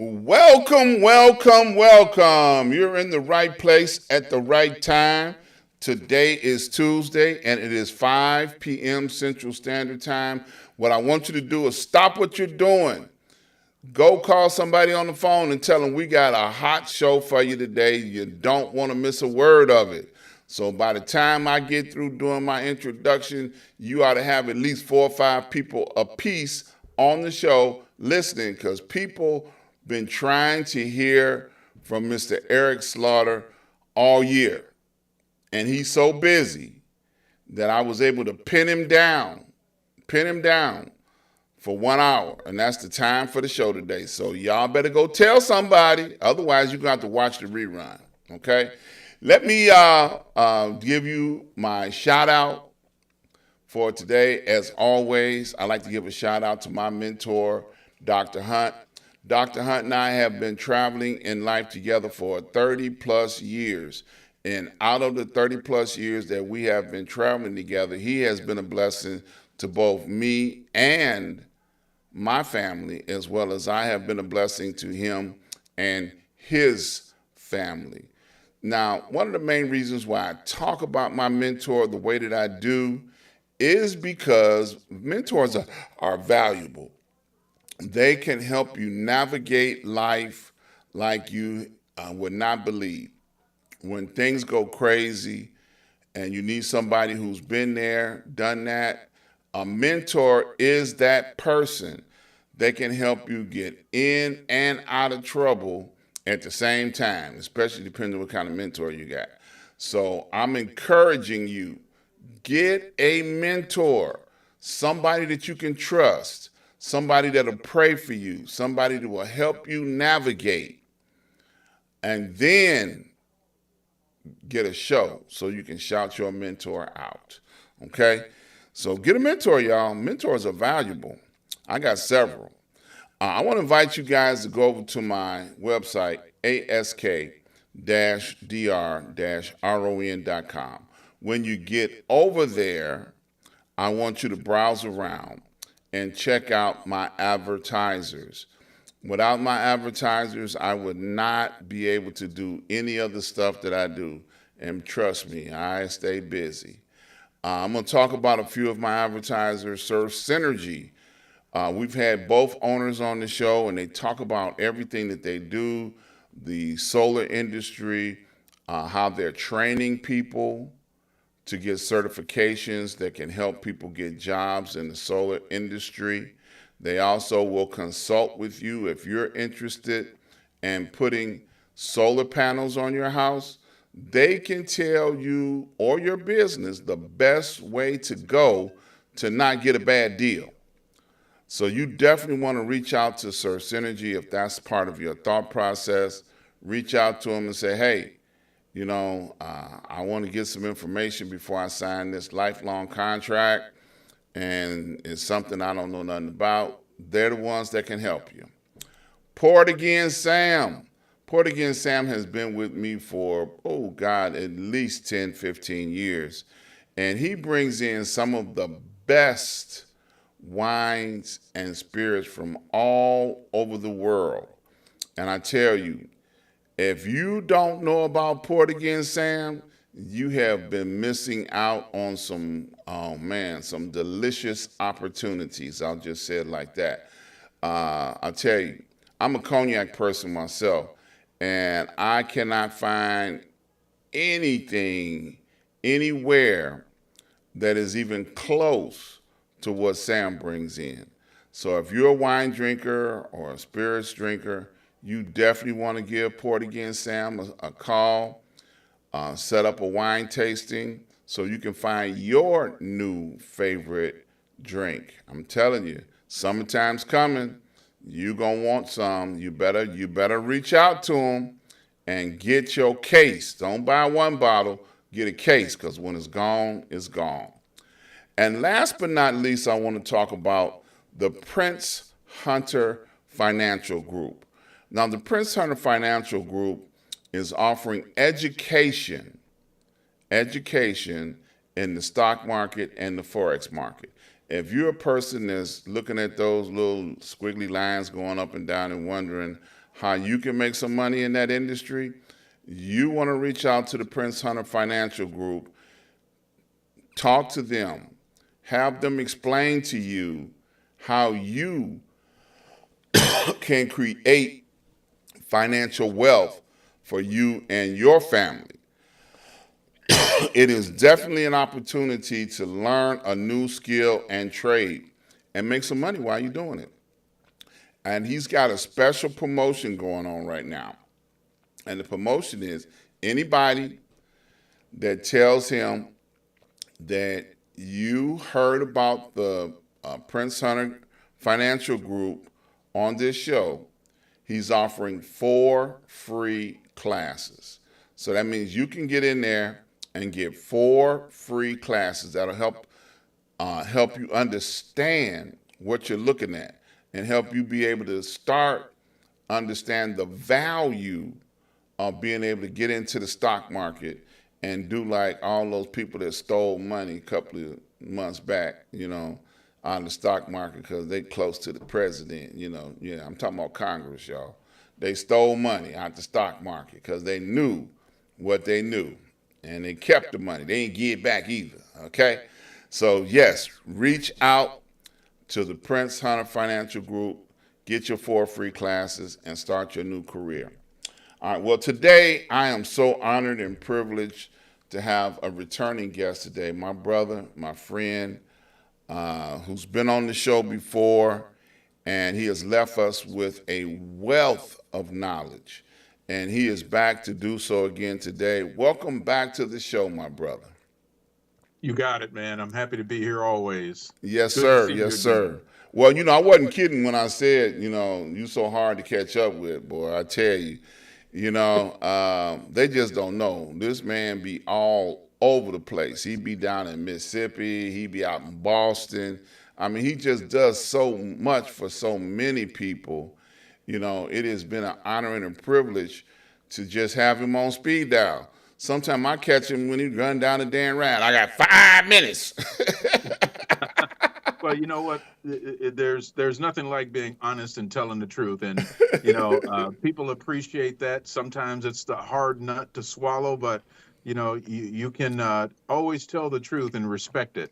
Welcome, welcome, welcome. You're in the right place at the right time. Today is Tuesday and it is 5 p.m. Central Standard Time. What I want you to do is stop what you're doing. Go call somebody on the phone and tell them we got a hot show for you today. You don't want to miss a word of it. So by the time I get through doing my introduction, you ought to have at least 4 or 5 people apiece on the show listening because people been trying to hear from Mr. Eric Slaughther all year. And he's so busy that I was able to pin him down for 1 hour. And that's the time for the show today. So y'all better go tell somebody. Otherwise, you're going to have to watch the rerun. Okay? Let me give you my shout out for today. As always, I like to give a shout out to my mentor, Dr. Hunt. Dr. Hunt and I have been traveling in life together for 30 plus years. And out of the 30 plus years that we have been traveling together, he has been a blessing to both me and my family, as well as I have been a blessing to him and his family. Now, one of the main reasons why I talk about my mentor the way that I do is because mentors are valuable. They can help you navigate life like you would not believe. When things go crazy and you need somebody who's been there, done that, a mentor is that person that can help you get in and out of trouble at the same time, especially depending on what kind of mentor you got. So I'm encouraging you, get a mentor, somebody that you can trust, somebody that'll pray for you, somebody that will help you navigate, and then get a show so you can shout your mentor out. Okay? So get a mentor, y'all. Mentors are valuable. I got several. I want to invite you guys to go over to my website, ask-dr-ron.com. When you get over there, I want you to browse around and check out my advertisers. Without my advertisers, I would not be able to do any of the stuff that I do. And trust me, I stay busy. I'm going to talk about a few of my advertisers. Surf Synergy. We've had both owners on the show, and they talk about everything that they do, the solar industry, how they're training people to get certifications that can help people get jobs in the solar industry. They also will consult with you if you're interested in putting solar panels on your house. They can tell you or your business the best way to go to not get a bad deal. So you definitely want to reach out to Surf Synergy if that's part of your thought process. Reach out to them and say, hey, I want to get some information before I sign this lifelong contract, and it's something I don't know nothing about. They're the ones that can help you. Port Again Sam. Port Again Sam has been with me for, at least 10, 15 years. And he brings in some of the best wines and spirits from all over the world. And I tell you, if you don't know about Port Again Sam, you have been missing out on some delicious opportunities. I'll just say it like that. I'll tell you, I'm a cognac person myself, and I cannot find anything anywhere that is even close to what Sam brings in. So if you're a wine drinker or a spirits drinker, you definitely want to give Port Again Sam a call, set up a wine tasting so you can find your new favorite drink. I'm telling you, summertime's coming. You're going to want some. You better reach out to them and get your case. Don't buy one bottle, get a case, because when it's gone, it's gone. And last but not least, I want to talk about the Prince Hunter Financial Group. Now, the Prince Hunter Financial Group is offering education in the stock market and the Forex market. If you're a person that's looking at those little squiggly lines going up and down and wondering how you can make some money in that industry, you want to reach out to the Prince Hunter Financial Group, talk to them, have them explain to you how you can create financial wealth for you and your family. It is definitely an opportunity to learn a new skill and trade and make some money while you're doing it. And he's got a special promotion going on right now. And the promotion is anybody that tells him that you heard about the Prince Hunter Financial Group on this show, he's offering 4 free classes. So that means you can get in there and get 4 free classes that'll help you understand what you're looking at and help you be able to start understand the value of being able to get into the stock market and do like all those people that stole money a couple of months back, on the stock market because they close to the president, Yeah, I'm talking about Congress, y'all. They stole money out the stock market because they knew what they knew, and they kept the money. They didn't give it back either, okay? So, yes, reach out to the Prince Hunter Financial Group, get your 4 free classes, and start your new career. All right, well, today I am so honored and privileged to have a returning guest today, my brother, my friend, who's been on the show before, and he has left us with a wealth of knowledge. And he is back to do so again today. Welcome back to the show, my brother. You got it, man. I'm happy to be here always. Yes, Good to sir. see you Yes, again. sir. Well, I wasn't kidding when I said, you so hard to catch up with, boy. I tell you, they just don't know. This man be all over the place. He be down in Mississippi. He be out in Boston. I mean, he just does so much for so many people. It has been an honor and a privilege to just have him on speed dial. Sometimes I catch him when he run down the damn route. I got 5 minutes. Well, you know what? There's nothing like being honest and telling the truth, and people appreciate that. Sometimes it's the hard nut to swallow, but you can always tell the truth and respect it.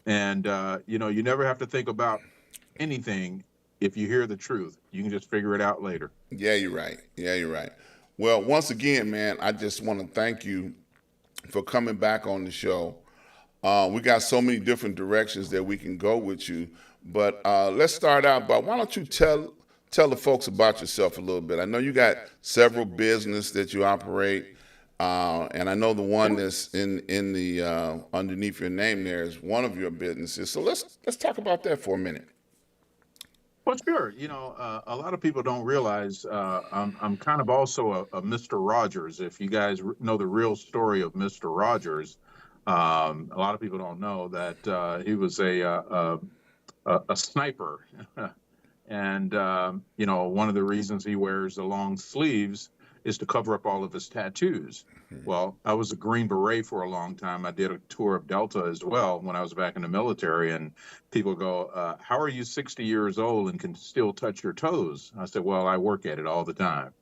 And you never have to think about anything if you hear the truth. You can just figure it out later. Yeah, you're right. Yeah, you're right. Well, once again, man, I just want to thank you for coming back on the show. We got so many different directions that we can go with you, but let's start out by why don't you tell the folks about yourself a little bit? I know you got several business that you operate, and I know the one that's in the underneath your name there is one of your businesses. So let's talk about that for a minute. Well, sure. A lot of people don't realize I'm kind of also a Mr. Rogers. If you guys know the real story of Mr. Rogers, a lot of people don't know that he was a sniper, and one of the reasons he wears the long sleeves is to cover up all of his tattoos. Well, I was a Green Beret for a long time. I did a tour of Delta as well when I was back in the military, and people go, "How are you 60 years old and can still touch your toes?" I said, "Well, I work at it all the time,"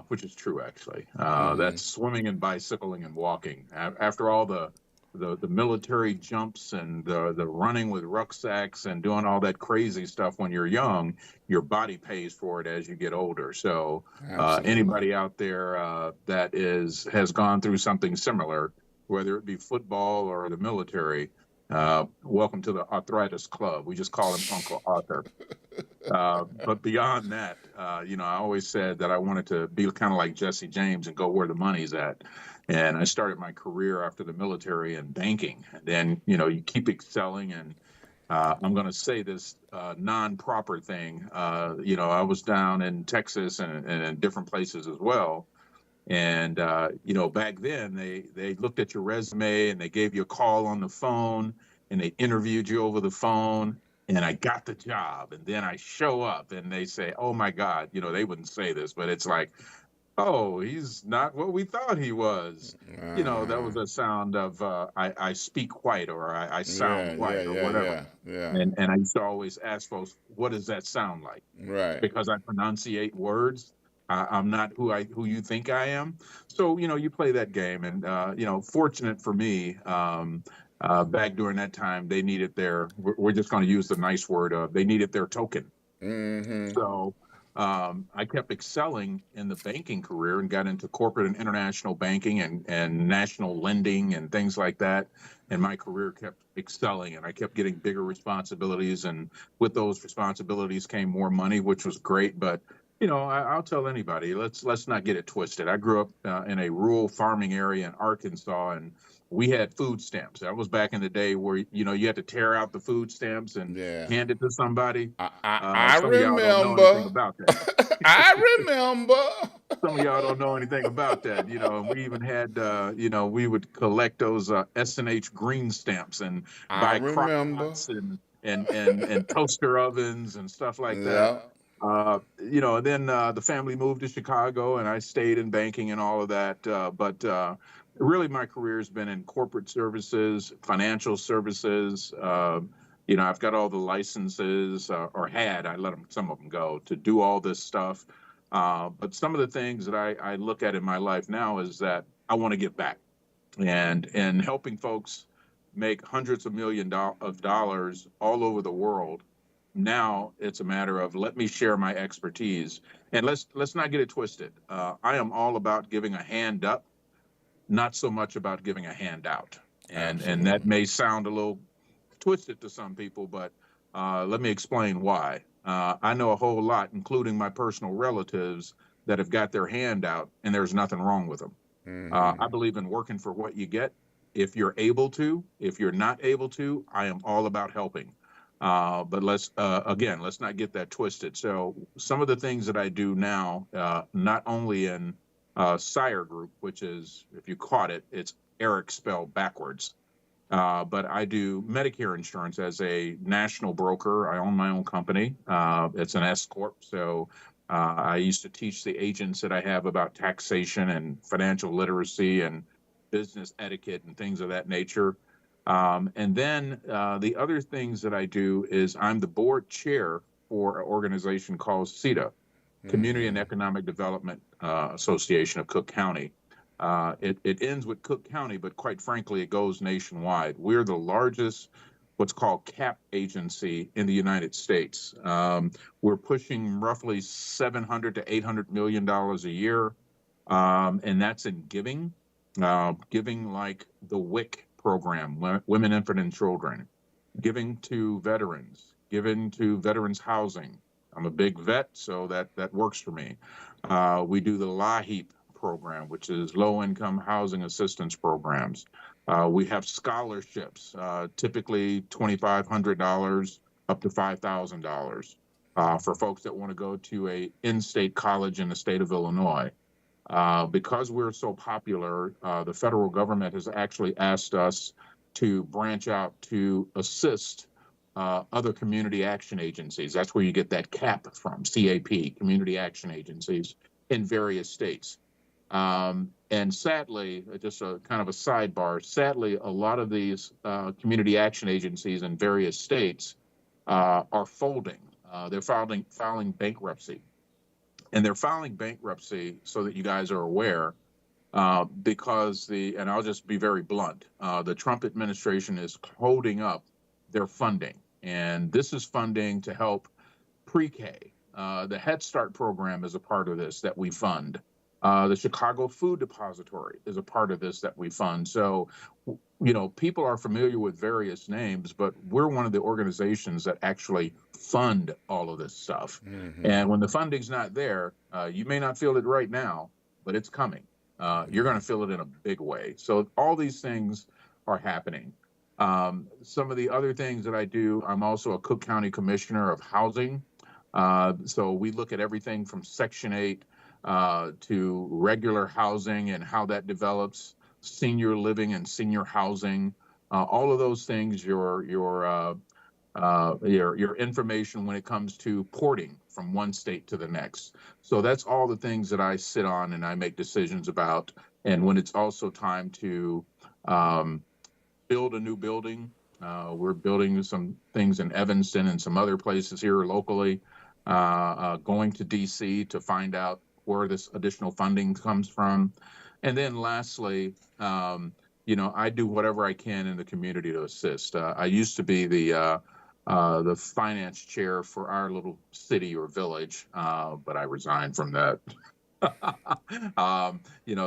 which is true, actually. Mm-hmm. That's swimming and bicycling and walking. After all the military jumps and the running with rucksacks and doing all that crazy stuff when you're young, your body pays for it as you get older. So Absolutely. anybody out there that has gone through something similar, whether it be football or the military, welcome to the arthritis club. We just call him Uncle Arthur. But beyond that, I always said that I wanted to be kind of like Jesse James and go where the money's at. And I started my career after the military in banking. And then, you keep excelling. And I'm going to say this non-proper thing. I was down in Texas and in different places as well. And back then they looked at your resume and they gave you a call on the phone and they interviewed you over the phone. And I got the job, and then I show up, and they say, "Oh my God," they wouldn't say this, but it's like, "Oh, he's not what we thought he was." That Uh-huh. was a sound of I speak white, or I Yeah, sound yeah, white, or yeah, whatever. yeah, yeah. And I used to always ask folks, "What does that sound like?" Right. Because I pronunciate words. I'm not who you think I am. So, you play that game. And, fortunate for me, back during that time, they needed we're just going to use the nice word of, they needed their token. Mm-hmm. So I kept excelling in the banking career and got into corporate and international banking and national lending and things like that. And my career kept excelling, and I kept getting bigger responsibilities. And with those responsibilities came more money, which was great. But I'll tell anybody, let's not get it twisted. I grew up in a rural farming area in Arkansas, and we had food stamps. That was back in the day where you had to tear out the food stamps and Yeah. hand it to somebody. I Some of y'all don't know anything remember. about that. I remember. Some of y'all don't know anything about that. We even had, we would collect those S&H green stamps and I buy crock remember. pots and toaster ovens and stuff like that. Yeah. Then the family moved to Chicago, and I stayed in banking and all of that. But really, my career has been in corporate services, financial services. I've got all the licenses, or had. I let some of them go to do all this stuff. But some of the things that I look at in my life now is that I want to give back, and helping folks make hundreds of of dollars all over the world. Now it's a matter of, let me share my expertise, and let's not get it twisted. I am all about giving a hand up, not so much about giving a hand out. And that Absolutely. may sound a little twisted to some people, but let me explain why. I know a whole lot, including my personal relatives, that have got their hand out, and there's nothing wrong with them. Mm-hmm. I believe in working for what you get. If you're able to, if you're not able to, I am all about helping. But let's not get that twisted. So some of the things that I do now, not only in Sire Group, which is, if you caught it, it's Eric spelled backwards. But I do Medicare insurance as a national broker. I own my own company. It's an S corp. So I used to teach the agents that I have about taxation and financial literacy and business etiquette and things of that nature. And then the other things that I do is I'm the board chair for an organization called CETA, Community and Mm-hmm. Economic Development Association of Cook County. It ends with Cook County, but quite frankly, it goes nationwide. We're the largest, what's called CAP agency in the United States. We're pushing roughly $700 to $800 million a year, and that's in giving like the WIC program, Women, Infant, and Children, giving to veterans, giving to veterans housing. I'm a big vet, so that works for me. We do the LAHEAP program, which is low income housing assistance programs. We have scholarships, typically $2,500 up to $5,000 for folks that want to go to a in-state college in the state of Illinois. Because we're so popular, the federal government has actually asked us to branch out to assist other community action agencies. That's where you get that CAP from, CAP, community action agencies in various states. And sadly, just a kind of a sidebar, sadly, a lot of these community action agencies in various states are folding. They're filing bankruptcy. And they're filing bankruptcy, so that you guys are aware, because and I'll just be very blunt, the Trump administration is holding up their funding. And this is funding to help pre-K. The Head Start program is a part of this that we fund. The Chicago Food Depository is a part of this that we fund. So, people are familiar with various names, but we're one of the organizations that actually fund all of this stuff. Mm-hmm. And when the funding's not there, you may not feel it right now, but it's coming. You're going to feel it in a big way. So all these things are happening. Some of the other things that I do, I'm also a Cook County Commissioner of Housing. So we look at everything from Section 8 to regular housing and how that develops, senior living and senior housing, all of those things, your information when it comes to porting from one state to the next. So that's all the things that I sit on and I make decisions about. And when it's also time to build a new building, we're building some things in Evanston and some other places here locally, going to DC to find out where this additional funding comes from. And then lastly, I do whatever I can in the community to assist. I used to be the finance chair for our little city or village, but I resigned from that.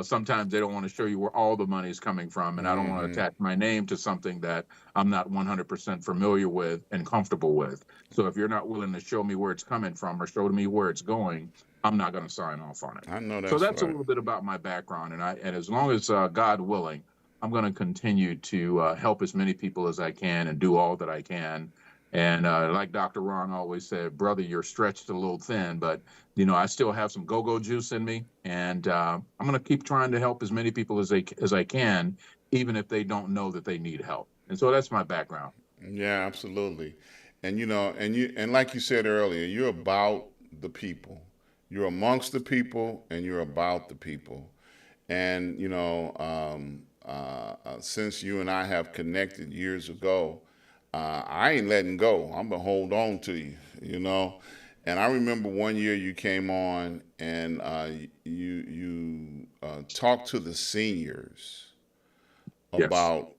Sometimes they don't want to show you where all the money is coming from, and I don't want to attach my name to something that I'm not 100% familiar with and comfortable with. So if you're not willing to show me where it's coming from or show me where it's going, I'm not going to sign off on it. I know So that's that's a right. little bit about my background, and as long as God willing, I'm going to continue to help as many people as I can and do all that I can. And like Dr. Ron always said, brother, you're stretched a little thin, but I still have some go-go juice in me, and I'm going to keep trying to help as many people as I can, even if they don't know that they need help. And so that's my background. Yeah, absolutely. And and like you said earlier, you're about the people. You're amongst the people, and you're about the people. And since you and I have connected years ago, I ain't letting go. I'm gonna hold on to you. You know. And I remember one year you came on and you talked to the seniors Yes. about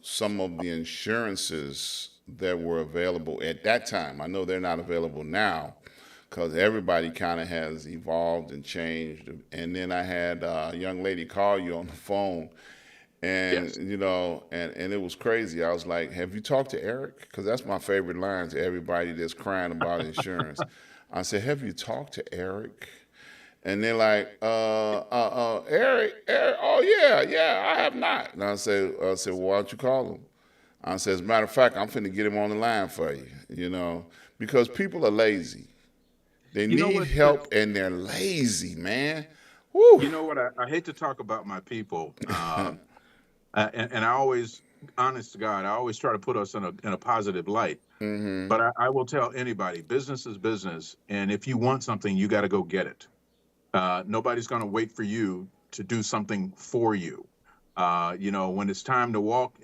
some of the insurances that were available at that time. I know they're not available now because everybody kind of has evolved and changed. And then I had a young lady call you on the phone, and Yes. and it was crazy. I was like, "Have you talked to Eric?" Because that's my favorite line to everybody that's crying about insurance. I said, "Have you talked to Eric?" And they're like, Eric, oh yeah, yeah, I have not. And I said, well, why don't you call him? I said, as a matter of fact, I'm finna get him on the line for you, because people are lazy. They You know need what? help and they're lazy, man. Woo. I hate to talk about my people, and I always, honest to God, I always try to put us in a positive light. Mm-hmm. But I will tell anybody, business is business, and if you want something, you got to go get it. Nobody's going to wait for you to do something for you. When it's time to walk,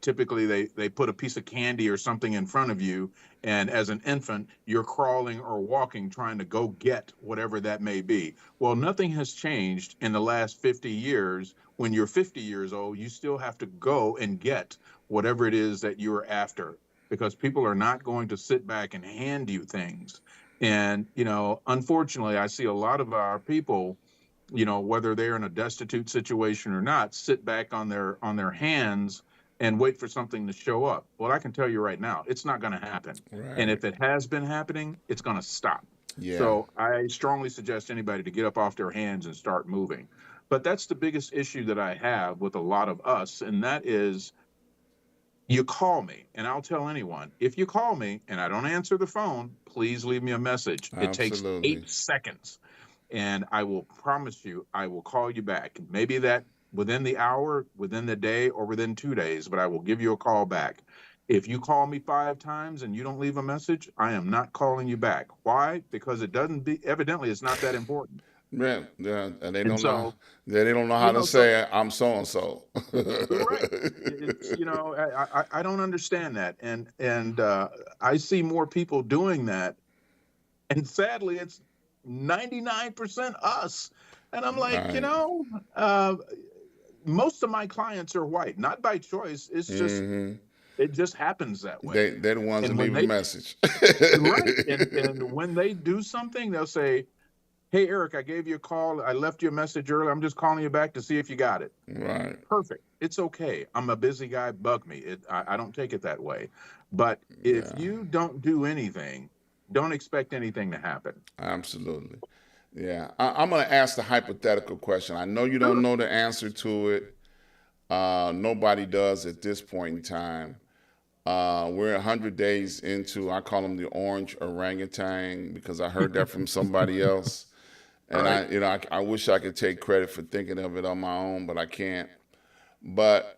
typically they put a piece of candy or something in front of you. And as an infant, you're crawling or walking, trying to go get whatever that may be. Well, nothing has changed in the last 50 years. When you're 50 years old, you still have to go and get whatever it is that you're after, because people are not going to sit back and hand you things. And, unfortunately, I see a lot of our people, whether they're in a destitute situation or not, sit back on their hands and wait for something to show up. Well, I can tell you right now, it's not going to happen. And Right. if it has been happening, it's going to stop. Yeah. So I strongly suggest anybody to get up off their hands and start moving. But that's the biggest issue that I have with a lot of us, and that is, you call me, and I'll tell anyone, if you call me and I don't answer the phone, please leave me a message. It takes Absolutely. 8 seconds, and I will promise you, I will call you back. Maybe that within the hour, within the day, or within 2 days, but I will give you a call back. If you call me 5 times and you don't leave a message, I am not calling you back. Why? Because evidently it's not that important. Yeah, yeah, and they And don't know. so, Yeah, they don't know how you to know, so say I'm so and so. right. It's I don't understand that, and I see more people doing that, and sadly, it's 99% us. And I'm like, Right. most of my clients are white, not by choice. Mm-hmm. It just happens that way. They're the ones that And when leave a they message. right, and when they do something, they'll say, "Hey, Eric, I gave you a call. I left you a message earlier. I'm just calling you back to see if you got it." Right. Perfect. It's okay. I'm a busy guy. Bug me. I don't take it that way. But if Yeah. you don't do anything, don't expect anything to happen. Absolutely. Yeah. I'm going to ask the hypothetical question. I know you don't Sure. know the answer to it. Nobody does at this point in time. We're 100 days into, I call him the orange orangutan because I heard that from somebody else. All And right. I wish I could take credit for thinking of it on my own, but I can't. But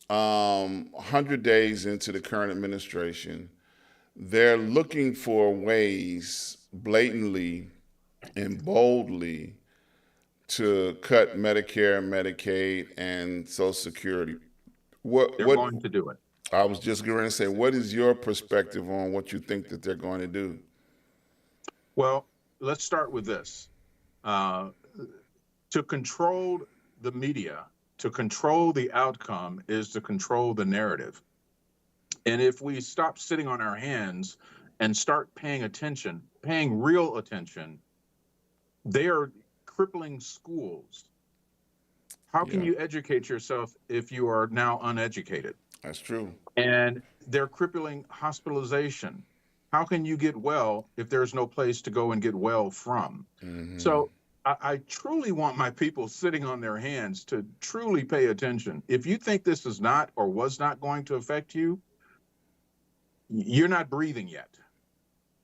100 days into the current administration, they're looking for ways blatantly and boldly to cut Medicare, Medicaid, and Social Security. What They're what going to do it. I was just going to say, what is your perspective on what you think that they're going to do? Well, let's start with this. Uh, to control the media, to control the outcome, is to control the narrative. And if we stop sitting on our hands and start paying attention, paying real attention, they are crippling schools. How can Yeah, you educate yourself if you are now uneducated? that's true. And they're crippling hospitalization. How can you get well if there's no place to go and get well from? Hmm. So I truly want my people sitting on their hands to truly pay attention. If you think this is not or was not going to affect you, you're not breathing yet.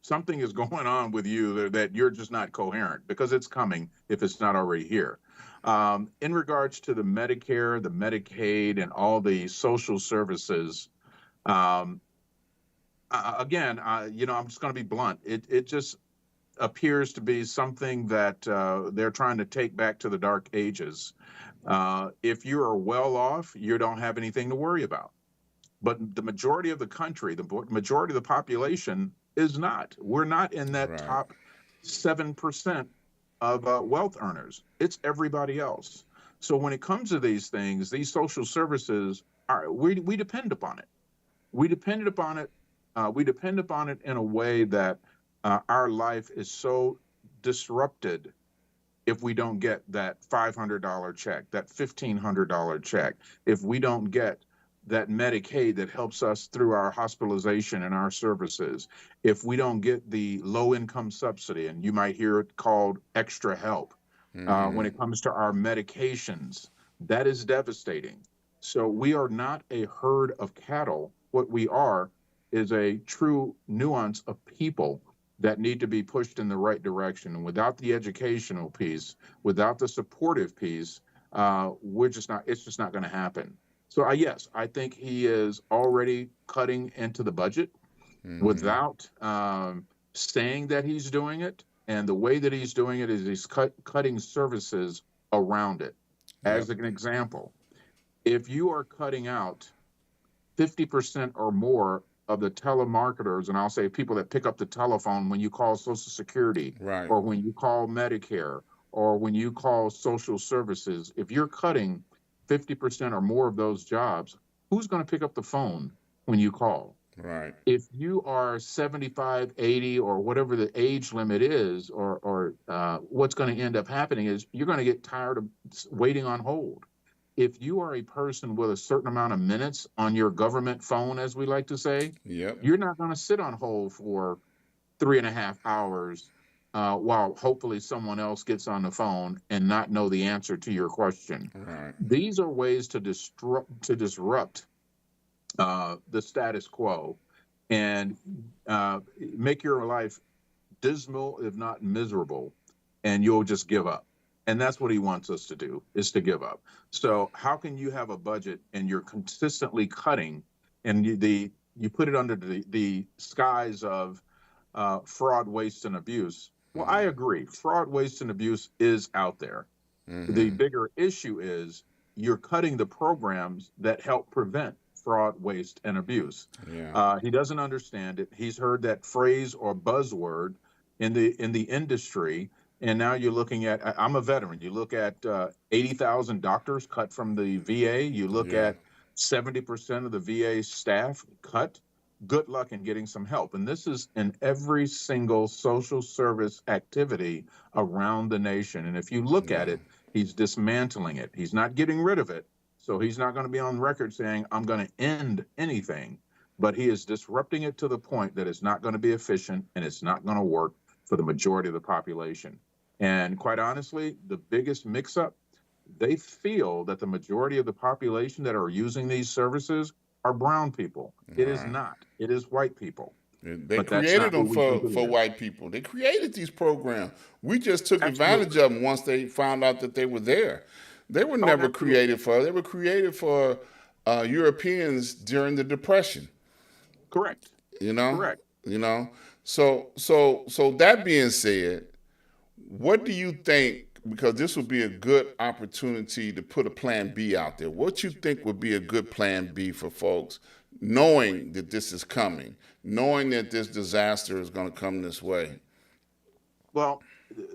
Something is going on with you that you're just not coherent, because it's coming if it's not already here. In regards to the Medicare, the Medicaid, and all the social services, um, again, I'm just going to be blunt. It just appears to be something that they're trying to take back to the dark ages. If you are well off, you don't have anything to worry about. But the majority of the country, the majority of the population is not. We're not in that Right. top 7% of wealth earners. It's everybody else. So when it comes to these things, these social services we depend upon it. We depended upon it. We depend upon it in a way that our life is so disrupted if we don't get that $500 check, that $1,500 check, if we don't get that Medicaid that helps us through our hospitalization and our services, if we don't get the low income subsidy, and you might hear it called extra help, when Hmm. it comes to our medications, that is devastating. So we are not a herd of cattle. What we are is a true nuance of people that need to be pushed in the right direction. And without the educational piece, without the supportive piece, we're just not. It's just not going to happen. So, yes, I think he is already cutting into the budget Hmm. without saying that he's doing it. And the way that he's doing it is he's cutting services around it. Yep. As an example, if you are cutting out 50% or more of the telemarketers, and I'll say people that pick up the telephone when you call Social Security, Right. or when you call Medicare, or when you call social services, if you're cutting 50% or more of those jobs, who's going to pick up the phone when you call? Right. If you are 75, 80, or whatever the age limit is, or what's going to end up happening is you're going to get tired of waiting on hold. If you are a person with a certain amount of minutes on your government phone, as we like to say, Yep. you're not going to sit on hold for 3.5 hours while hopefully someone else gets on the phone and not know the answer to your question. Right. These are ways to disrupt the status quo and make your life dismal, if not miserable, and you'll just give up. And that's what he wants us to do, is to give up. So how can you have a budget and you're consistently cutting, and you put it under the skies of fraud, waste, and abuse? Well, I agree. Fraud, waste, and abuse is out there. The Hmm. bigger issue is you're cutting the programs that help prevent fraud, waste, and abuse. Yeah. He doesn't understand it. He's heard that phrase or buzzword in the industry, and now you're looking at. I'm a veteran. You look at 80,000 doctors cut from the VA. You look Yeah. at 70% of the VA staff cut. Good luck in getting some help. And this is in every single social service activity around the nation. And if you look at Yeah. it, he's dismantling it. He's not getting rid of it. So he's not going to be on record saying, I'm going to end anything. But he is disrupting it to the point that it's not going to be efficient and it's not going to work for the majority of the population. And quite honestly, the biggest mix up, they feel that the majority of the population that are using these services are brown people. It is Right. not, it is white people. They But that's created not them what we think it for is. white people. They created these programs. We just took advantage Absolutely. of them once they found out that they were there. They were Oh, never absolutely. created for. They were created for Europeans during the Depression. Correct. You know, Correct. you know. So that being said, what do you think? Because this would be a good opportunity to put a plan B out there. What you think would be a good plan B for folks, knowing that this is coming, knowing that this disaster is going to come this way? Well,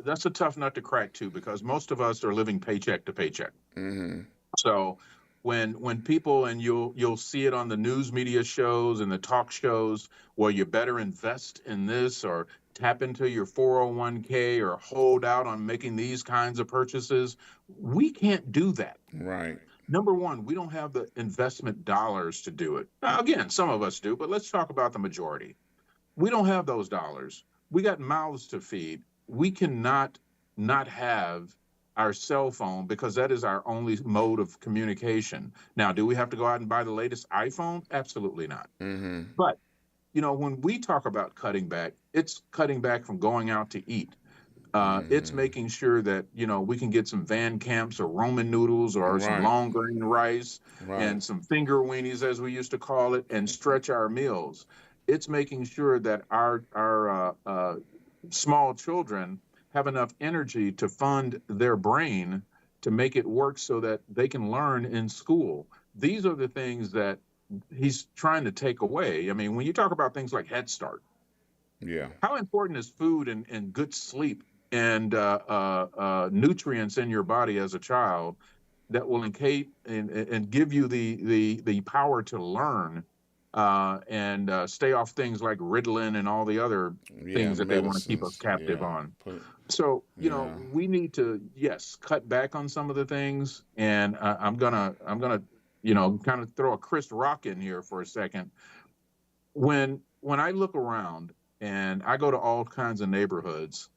that's a tough nut to crack too, because most of us are living paycheck to paycheck. Mm-hmm. So when people, and you'll see it on the news media shows and the talk shows, well, you better invest in this or tap into your 401k or hold out on making these kinds of purchases. We can't do that. Right. Number one, we don't have the investment dollars to do it. Now, again, some of us do, but let's talk about the majority. We don't have those dollars. We got mouths to feed. We cannot not have our cell phone, because that is our only mode of communication. Now, do we have to go out and buy the latest iPhone? Absolutely not. Mm-hmm. But, when we talk about cutting back, it's cutting back from going out to eat. It's Mm-hmm. making sure that we can get some Van Camps or Roman noodles or some Right. long grain rice Right. and some finger weenies, as we used to call it, and stretch our meals. It's making sure that our small children have enough energy to fund their brain to make it work so that they can learn in school. These are the things that he's trying to take away. I mean, when you talk about things like Head Start, Yeah. how important is food and good sleep and nutrients in your body as a child that will and give you the power to learn and stay off things like Ritalin and all the other Yeah. things that they want to keep us Medicines. captive Yeah. on. Put. So, Yeah. we need to, yes, cut back on some of the things. And I'm gonna, kind of throw a Chris Rock in here for a second. When I look around and I go to all kinds of neighborhoods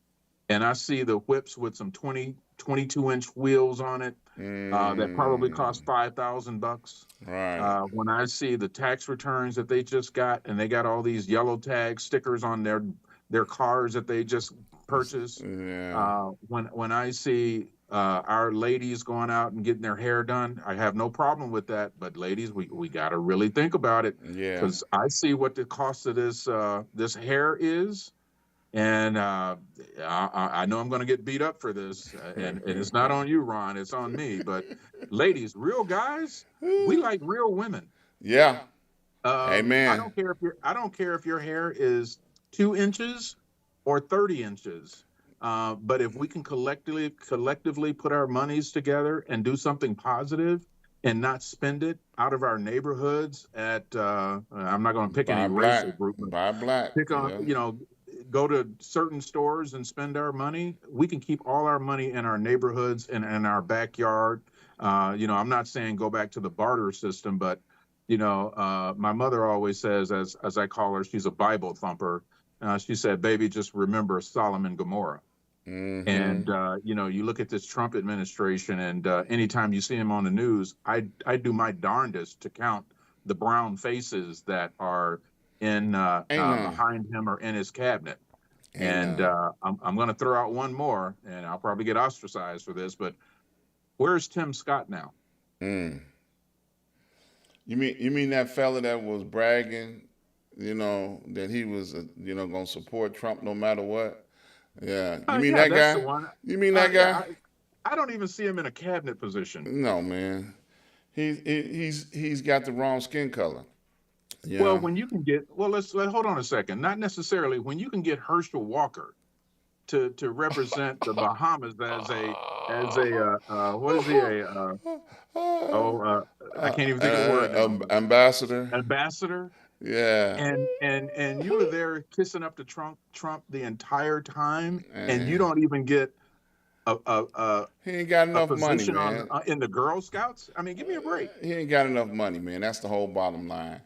and I see the whips with some 22-inch wheels on it, that probably Mm. cost $5,000. Right. When I see the tax returns that they just got, and they got all these yellow tag stickers on their cars that they just purchased. Yeah. When I see our ladies going out and getting their hair done, I have no problem with that. But ladies, we got to really think about it, Yeah. because I see what the cost of this hair is. And I know I'm going to get beat up for this, and it's not on you, Ron. It's on me. But ladies, real guys, we like real women. Yeah. I Amen. don't care if your hair is 2 inches or 30 inches. But if we can collectively put our monies together and do something positive and not spend it out of our neighborhoods at I'm not going to pick any Buy racial black. group, but Buy black. pick on, Yeah. go to certain stores and spend our money. We can keep all our money in our neighborhoods and in our backyard. I'm not saying go back to the barter system, but my mother always says, as I call her, she's a Bible thumper. She said, "Baby, just remember Sodom and Gomorrah." Mm-hmm. And you look at this Trump administration, and anytime you see him on the news, I do my darndest to count the brown faces that are in Ain't none. behind him or in his cabinet. Ain't And none. I'm going to throw out one more, and I'll probably get ostracized for this, but where's Tim Scott now? Mm. You mean that fella that was bragging, that he was, gonna support Trump no matter what? Yeah. You mean Yeah, that that's the guy? one. You mean that Yeah, guy? I don't even see him in a cabinet position. No, man. He's got the wrong skin color. Well, Yeah. when you can let hold on a second. Not necessarily when you can get Herschel Walker to represent the Bahamas as a what is he oh I can't even think of the word now, but Ambassador. ambassador. Yeah. And you were there kissing up to Trump the entire time, and you Man. don't even get a a, a, He ain't got a enough money, position on man. in the Girl Scouts. I mean, give me a break. He ain't got enough money, man. That's the whole bottom line.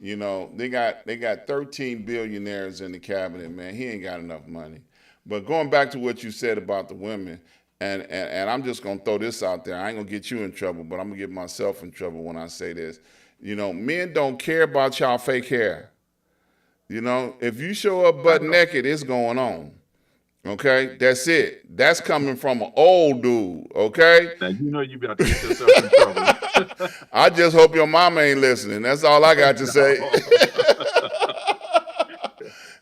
They got 13 billionaires in the cabinet, man. He ain't got enough money. But going back to what you said about the women, and I'm just gonna throw this out there. I ain't gonna get you in trouble, but I'm gonna get myself in trouble when I say this. Men don't care about y'all fake hair. If you show up I butt know. naked, it's going on. Okay, that's it. That's coming from an old dude. Okay. Now you know you about to get yourself in trouble. I just hope your mama ain't listening. That's all I got to say. No.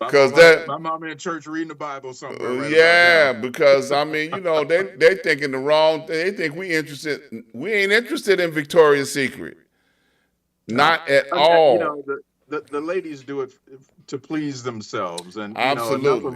Cause that, My mama in church reading the Bible somewhere right about now. yeah, because I mean, they thinking the wrong thing. They think we ain't interested in Victoria's Secret, No, not at you all. know the ladies do it to please themselves, and Absolutely.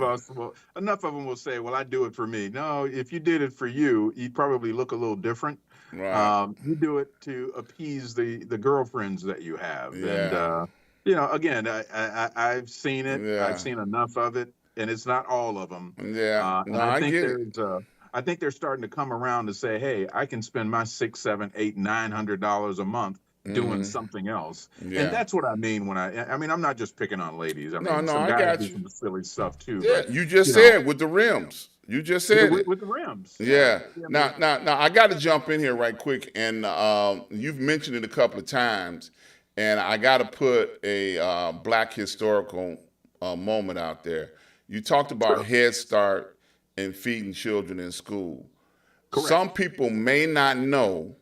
enough of them will say, "Well, I do it for me." No, if you did it for you, you'd probably look a little different. Right. You do it to appease the girlfriends that you have, and Yeah. again, I've seen it. I've Yeah. seen enough of it, and it's not all of them. Yeah. No, And I I think get it. I think they're starting to come around to say, "Hey, I can spend my six, seven, eight, $900 a month doing Hmm. something else." And Yeah. that's what I mean when I mean, I'm not just picking on ladies. I No, mean, no, some I guys got do you. some silly stuff too, Yeah, but you just you know, said with the rims. You just said it. with the rims, yeah. Yeah. I Now, mean, now, now, I got to jump in here right quick, and you've mentioned it a couple of times, and I got to put a Black historical moment out there. You talked about sure, Head Start and feeding children in school. Some correct. people may not know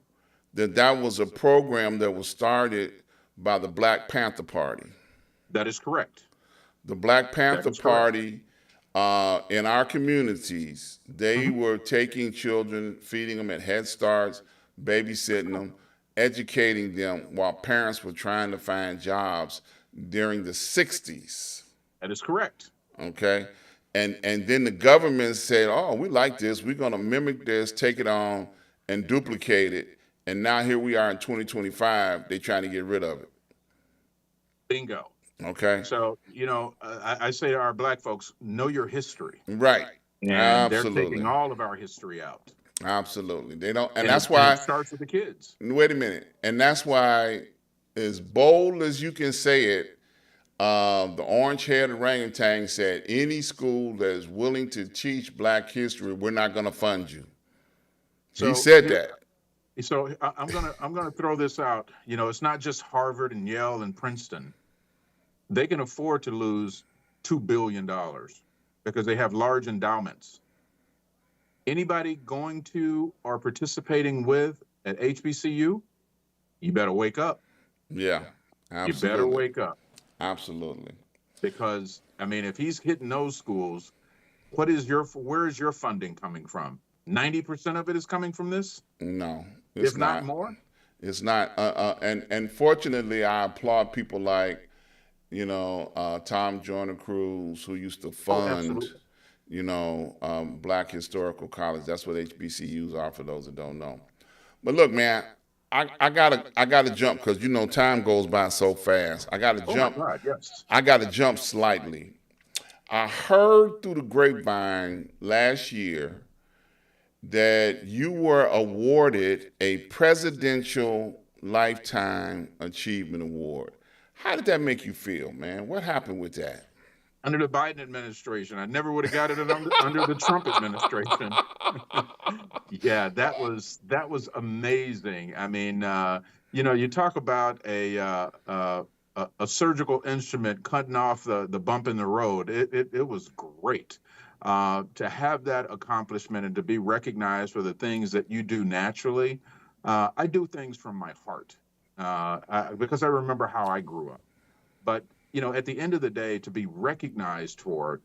that that was a program that was started by the Black Panther Party. That is correct. The Black That Panther is correct. Party in our communities, they Hmm. were taking children, feeding them at Head Starts, babysitting them, educating them while parents were trying to find jobs during the 60s. That is correct. Okay? And then the government said, oh, we like this. We're going to mimic this, take it on, and duplicate it. And now here we are in 2025. They're trying to get rid of it. Bingo. Okay? So, I say to our Black folks, know your history. Right. And they're taking Absolutely. all of our history out. Absolutely. They don't, and And that's it why. starts with the kids. Wait a minute, and that's why, as bold as you can say it, the orange-haired orangutan said, "Any school that is willing to teach Black history, we're not going to fund you." He So said here, that. I'm gonna throw this out. It's not just Harvard and Yale and Princeton. They can afford to lose $2 billion because they have large endowments. Anybody going to or participating with at HBCU, you better wake up. Yeah, You better absolutely, wake up, absolutely. because I mean, if he's hitting those schools, where is your funding coming from? 90% of it is coming from this, No, it's if not not. more. It's not. And fortunately, I applaud people like Tom Joyner Cruz, who used to Oh, fund absolutely. Black Historical College. That's what HBCUs are for those that don't know. But look, man, I gotta jump because time goes by so fast. I gotta Oh my jump. God, yes. I gotta jump slightly. I heard through the grapevine last year that you were awarded a Presidential Lifetime Achievement Award. How did that make you feel, man? What happened with that? Under the Biden administration, I never would have got it under the Trump administration. Yeah, that was amazing. I mean, you talk about a surgical instrument cutting off the bump in the road. It was great to have that accomplishment and to be recognized for the things that you do naturally. I do things from my heart because I remember how I grew up. But at the end of the day, to be recognized for it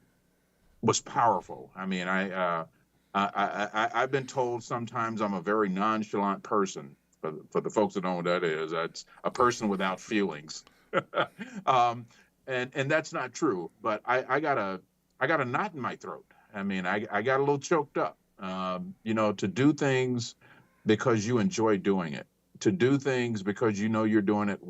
was powerful. I mean, I've been told sometimes I'm a very nonchalant person. For the folks that know what that is, that's a person without feelings. um, and that's not true. But I got a knot in my throat. I mean, I got a little choked up. To do things because you enjoy doing it, to do things because you're doing it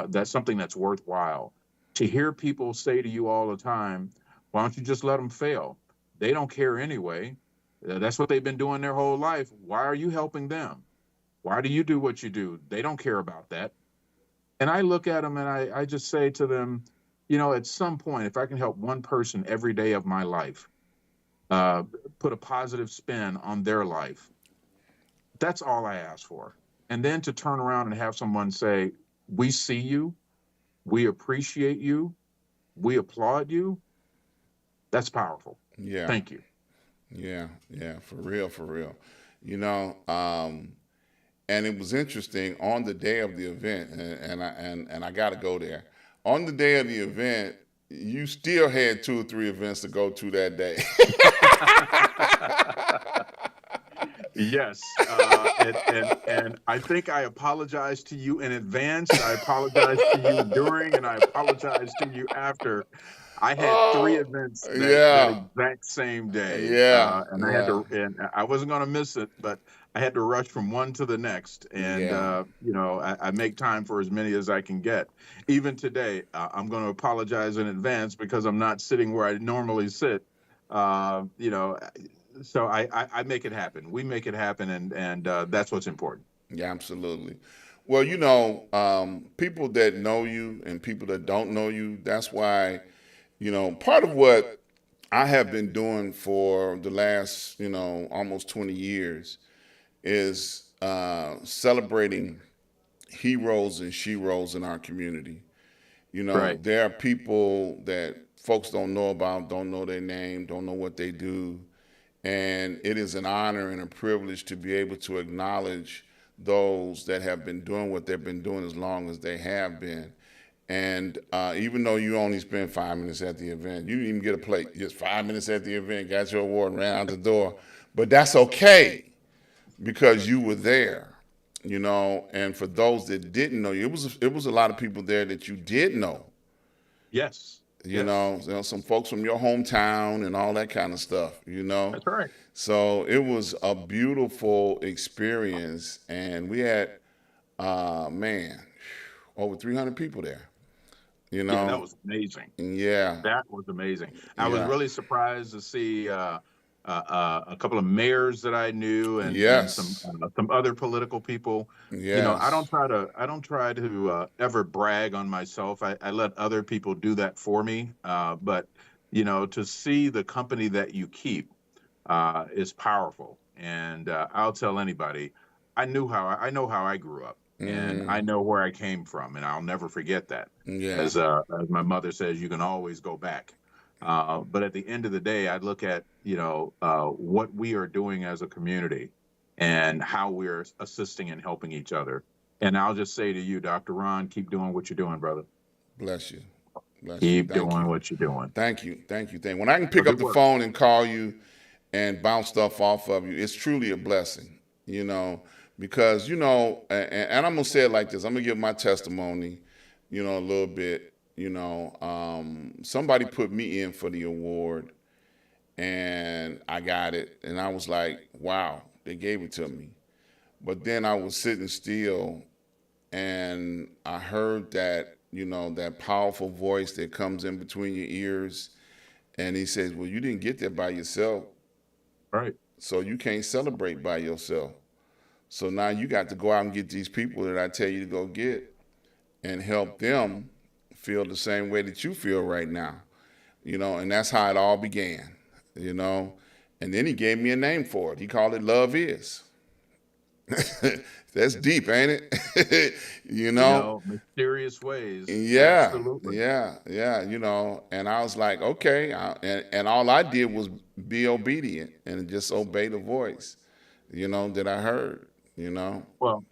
that's something that's worthwhile. To hear people say to you all the time, "Why don't you just let them fail? They don't care anyway. That's what they've been doing their whole life. Why are you helping them? Why do you do what you do? They don't care about that." And I look at them and I just say to them, at some point, if I can help one person every day of my life, uh, put a positive spin on their life, that's all I ask for. And then to turn around and have someone say, "We see you, we appreciate you, we applaud you," that's powerful. Yeah, Thank you. yeah, yeah, for real, for real. You know, um, and it was interesting on the day of the event, and I got to go there. On the day of the event, you still had 2 or 3 events to go to that day. Yes, and I think I apologize to you in advance. I apologize to you during, and I apologize to you after. I had three Oh, events that yeah, exact same day, yeah, and yeah, I wasn't going to miss it, but I had to rush from one to the next, and yeah. I make time for as many as I can get. Even today, I'm going to apologize in advance because I'm not sitting where I normally sit. Uh, you know, so I make it happen. We make it happen, and that's what's important. Yeah, absolutely. Well, people that know you and people that don't know you, that's why, part of what I have been doing for the last, almost 20 years is celebrating heroes and sheroes in our community. Right. There are people that folks don't know about, don't know their name, don't know what they do. And it is an honor and a privilege to be able to acknowledge those that have been doing what they've been doing as long as they have been. And even though you only spent 5 minutes at the event, you didn't even get a plate. Just 5 minutes at the event, got your award, and ran out the door. But that's okay because you were there. And for those that didn't know you, it was a lot of people there that you did know. Yes. Yes. Some folks from your hometown and all that kind of stuff. That's right. So it was a beautiful experience, and we had, man, over 300 people there. You Yeah, that know, was amazing. yeah, That was amazing. I was yeah, really surprised to see a couple of mayors that I knew, and yes, some other political people. yes, I don't try to ever brag on myself. I let other people do that for me. But to see the company that you keep is powerful. And I'll tell anybody, I know how I grew up, and I mm, know where I came from, and I'll never forget that. yeah, As my mother says, you can always go back. But at the end of the day, I look at what we are doing as a community and how we're assisting and helping each other. And I'll just say to you, Dr. Ron, keep doing what you're doing, brother. bless you, bless you. Keep Thank doing you, what you're doing. thank you, thank you, thank you. When I can pick Because up it the works. phone and call you and bounce stuff off of you, it's truly a blessing, because, and I'm going to say it like this. I'm going to give my testimony, a little bit. Somebody put me in for the award and I got it. And I was like, wow, they gave it to me. But then I was sitting still and I heard that, that powerful voice that comes in between your ears. And he says, well, you didn't get there by yourself. Right. So you can't celebrate by yourself. So now you got to go out and get these people that I tell you to go get and help them feel the same way that you feel right now. And that's how it all began, you know. And then he gave me a name for it. He called it Love Is. That's deep, ain't it? you know? Mysterious ways. Yeah, Absolutely. yeah, yeah, And I was like, okay. And all I did was be obedient and just obey the voice, that I heard, you know? Well,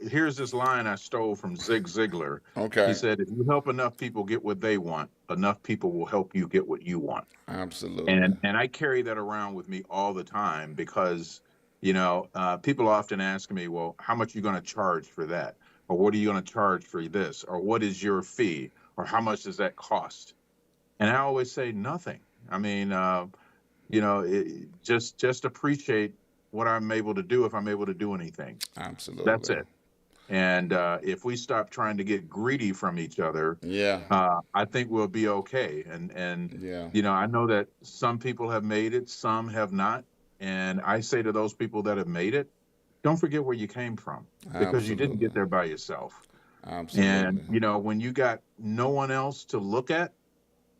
here's this line I stole from Zig Ziglar. He Okay, said, if you help enough people get what they want, enough people will help you get what you want. absolutely. And I carry that around with me all the time because, people often ask me, well, how much are you going to charge for that? Or what are you going to charge for this? Or what is your fee? Or how much does that cost? And I always say nothing. I mean, just appreciate what I'm able to do if I'm able to do anything. That's Absolutely. it. And if we stop trying to get greedy from each other, Yeah, I think we'll be okay. And yeah, I know that some people have made it, some have not. And I say to those people that have made it, don't forget where you came from because you didn't absolutely. get there by yourself. And Absolutely. when you got no one else to look at,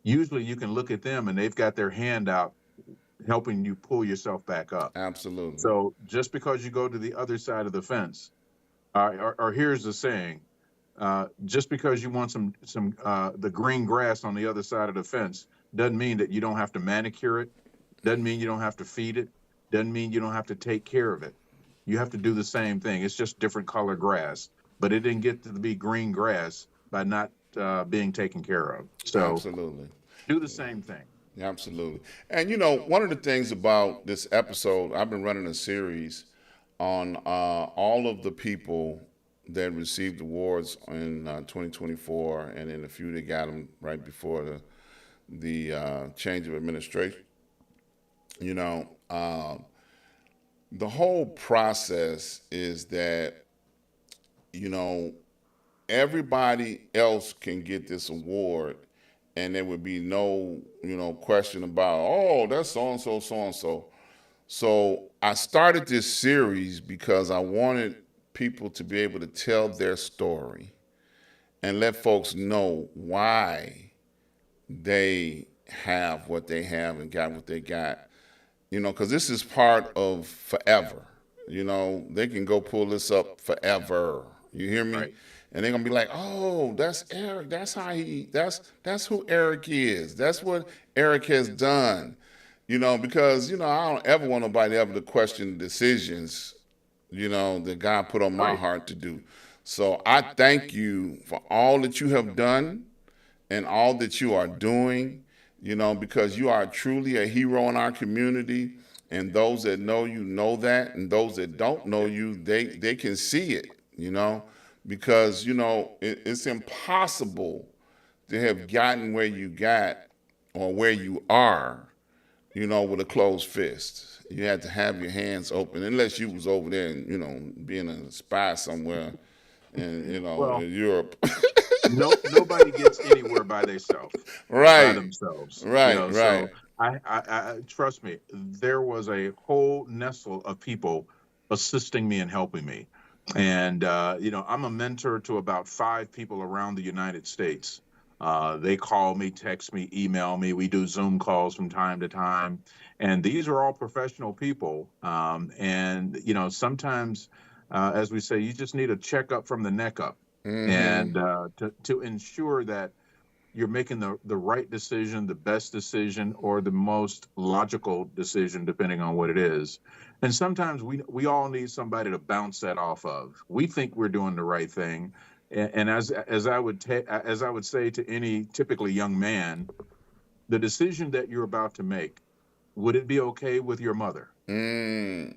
usually you can look at them and they've got their hand out helping you pull yourself back up. Absolutely. So just because you go to the other side of the fence, or here's the saying: just because you want some the green grass on the other side of the fence doesn't mean that you don't have to manicure it. Doesn't mean you don't have to feed it. Doesn't mean you don't have to take care of it. You have to do the same thing. It's just different color grass, but it didn't get to be green grass by not being taken care of. So Absolutely. do the same thing. Absolutely. And one of the things about this episode, I've been running a series on all of the people that received awards in 2024, and then a few that got them right before the change of administration. You know, the whole process is that you know everybody else can get this award, and there would be no question about, oh, that's so and so, so and so. So I started this series because I wanted people to be able to tell their story and let folks know why they have what they have and got what they got. Because this is part of forever. They can go pull this up forever. You hear me? Right. And they're gonna be like, "Oh, that's Eric. That's how he. That's who Eric is. That's what Eric has done." Because I don't ever want nobody ever to question decisions that God put on my Right. heart to do. So I thank you for all that you have done and all that you are doing, because you are truly a hero in our community. And those that know you know that, and those that don't know you, they can see it, because it's impossible to have gotten where you got or where you are, with a closed fist. You had to have your hands open, unless you was over there and being a spy somewhere in Well, in Europe. nobody gets anywhere by Right, themselves. right, right. So I trust me, there was a whole nestle of people assisting me and helping me. And I'm a mentor to about 5 people around the United States. They call me, text me, email me. We do Zoom calls from time to time, and these are all professional people. And sometimes, as we say, you just need a checkup from the neck up, Mm-hmm. and to ensure that you're making the right decision, the best decision, or the most logical decision, depending on what it is. And sometimes we all need somebody to bounce that off of. We think we're doing the right thing, and as I would say to any typically young man, the decision that you're about to make, would it be okay with your mother? Mm.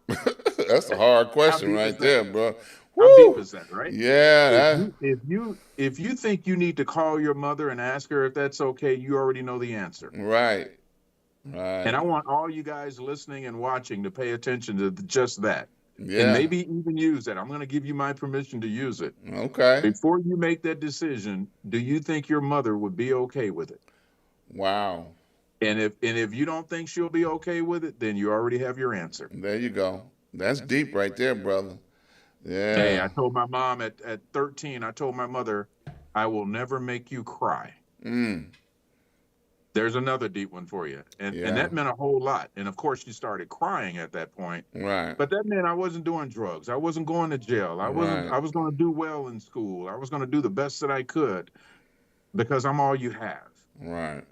That's a Okay. hard How question deep is right that? there, bro. How deep Woo! is that, right? Yeah, If that, you think you need to call your mother and ask her if that's okay, you already know the answer. right, And right. I want all you guys listening and watching to pay attention to just that. And Yeah. maybe even use that. I'm going to give you my permission to use it. Okay. Before you make that decision, do you think your mother would be okay with it? Wow. And if you don't think she'll be okay with it, then you already have your answer. There you go. That's deep right there, brother. Hey, Yeah. I told my mom at 13, I told my mother, I will never make you cry. Mm. There's another deep one for you. And Yeah. that meant a whole lot. And of course, she started crying at that point. Right. But that meant I wasn't doing drugs. I wasn't going to jail. Right. I was going to do well in school. I was going to do the best that I could because I'm all you have. Right.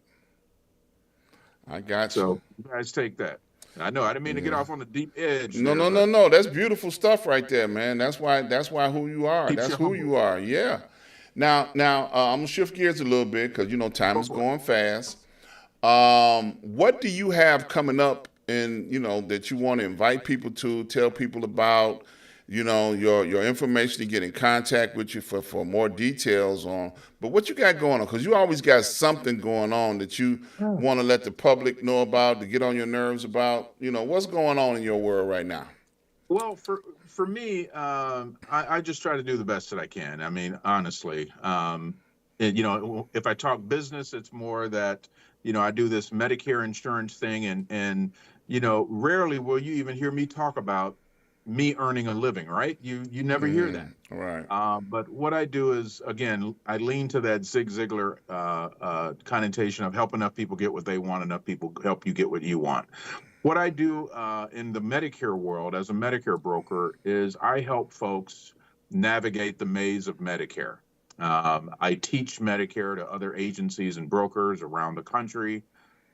I got you. So you guys take that. I know I didn't mean to get Yeah. off on the deep edge No, there, no, no, but no. That's beautiful stuff right there, man. That's why who you are. keeps That's you who humble. you are. Yeah. Now, I'm gonna shift gears a little bit because time Go is for it. going fast. What do you have coming up in that you want to invite people to, tell people about, your information to get in contact with you for more details on. But what you got going on? Because you always got something going on that you Yeah. want to let the public know about, to get on your nerves about. What's going on in your world right now? Well, for me, I just try to do the best that I can. I mean, honestly, and, if I talk business, it's more that I do this Medicare insurance thing, and rarely will you even hear me talk about me earning a living, right? You never hear that. Right. But what I do is, again, I lean to that Zig Ziglar connotation of help enough people get what they want, enough people help you get what you want. What I do in the Medicare world as a Medicare broker is I help folks navigate the maze of Medicare. I teach Medicare to other agencies and brokers around the country.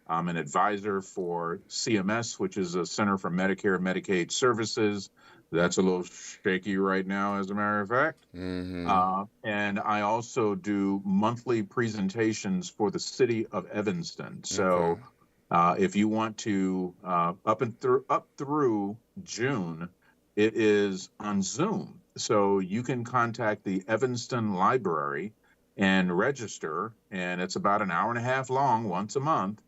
I'm an advisor for CMS, which is a Center for Medicare and Medicaid Services. That's a little shaky right now, as a matter of fact. Mm-hmm. And I also do monthly presentations for the city of Evanston. Okay. So if you want to, up through June, it is on Zoom. So you can contact the Evanston Library and register, and it's about an hour and a half long once a month.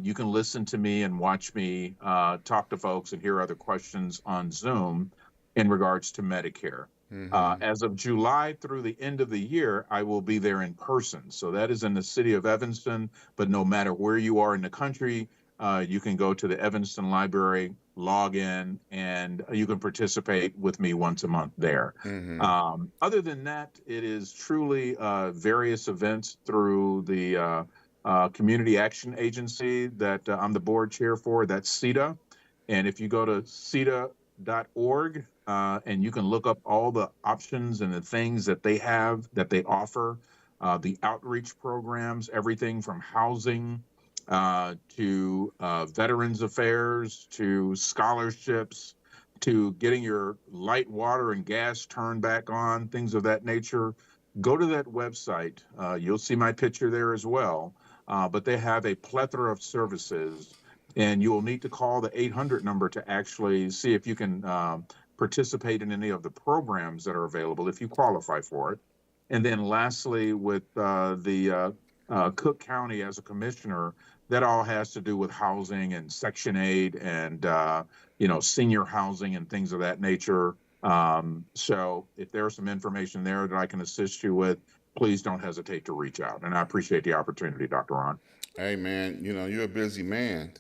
You can listen to me and watch me talk to folks and hear other questions on Zoom in regards to Medicare. Mm-hmm. As of July through the end of the year, I will be there in person. So that is in the city of Evanston. But no matter where you are in the country, you can go to the Evanston Library, log in, and you can participate with me once a month there. Mm-hmm. Other than that, it is truly various events through the Community Action Agency that I'm the board chair for. That's CETA. And if you go to CETA.org, and you can look up all the options and the things that they have, that they offer, the outreach programs, everything from housing to Veterans Affairs to scholarships to getting your light, water, and gas turned back on, things of that nature. Go to that website. You'll see my picture there as well. But they have a plethora of services, and you will need to call the 800 number to actually see if you can participate in any of the programs that are available if you qualify for it. And then lastly, with the Cook County as a commissioner, that all has to do with housing and Section 8 and senior housing and things of that nature. So if there's some information there that I can assist you with, please don't hesitate to reach out. And I appreciate the opportunity, Dr. Ron. Hey, man, you're a busy man,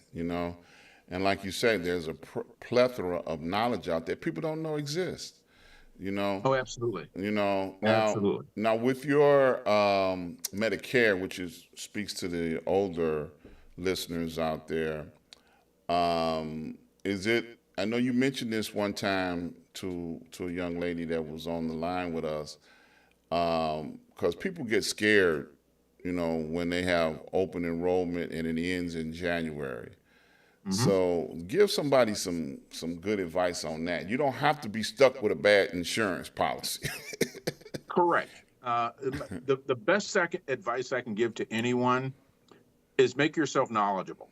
and like you said, there's a plethora of knowledge out there people don't know exists. You know, Oh, absolutely. now Absolutely. with your Medicare, which speaks to the older listeners out there. Is it? I know you mentioned this one time to a young lady that was on the line with us, because people get scared, when they have open enrollment and it ends in January. Mm-hmm. So give somebody some good advice on that. You don't have to be stuck with a bad insurance policy. Correct. The best advice I can give to anyone is make yourself knowledgeable.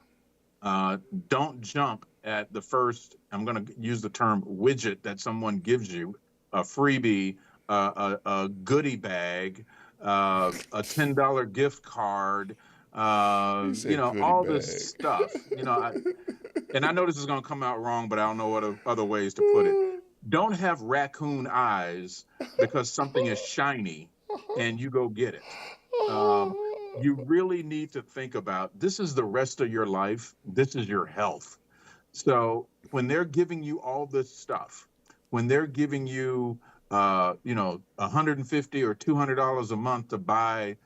Don't jump at the first, I'm going to use the term widget that someone gives you, a freebie, a goodie bag, a $10 gift card, He said goodie all this bag. stuff. And I know this is going to come out wrong, but I don't know what other ways to put it. Don't have raccoon eyes because something is shiny and you go get it. You really need to think about, this is the rest of your life. This is your health. So when they're giving you all this stuff, when they're giving you, $150 or $200 a month to buy,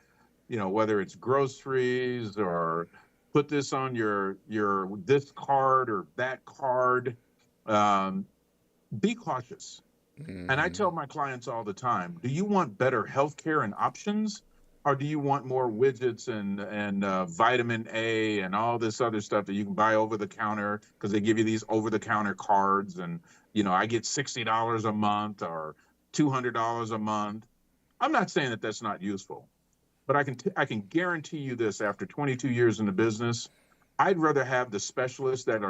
whether it's groceries or put this on your this card or that card, be cautious. And I tell my clients all the time, do you want better healthcare and options, or do you want more widgets and vitamin A and all this other stuff that you can buy over the counter because they give you these over the counter cards, and I get $60 a month or $200 a month. I'm not saying that that's not useful, but I can guarantee you this: after 22 years in the business, I'd rather have the specialist that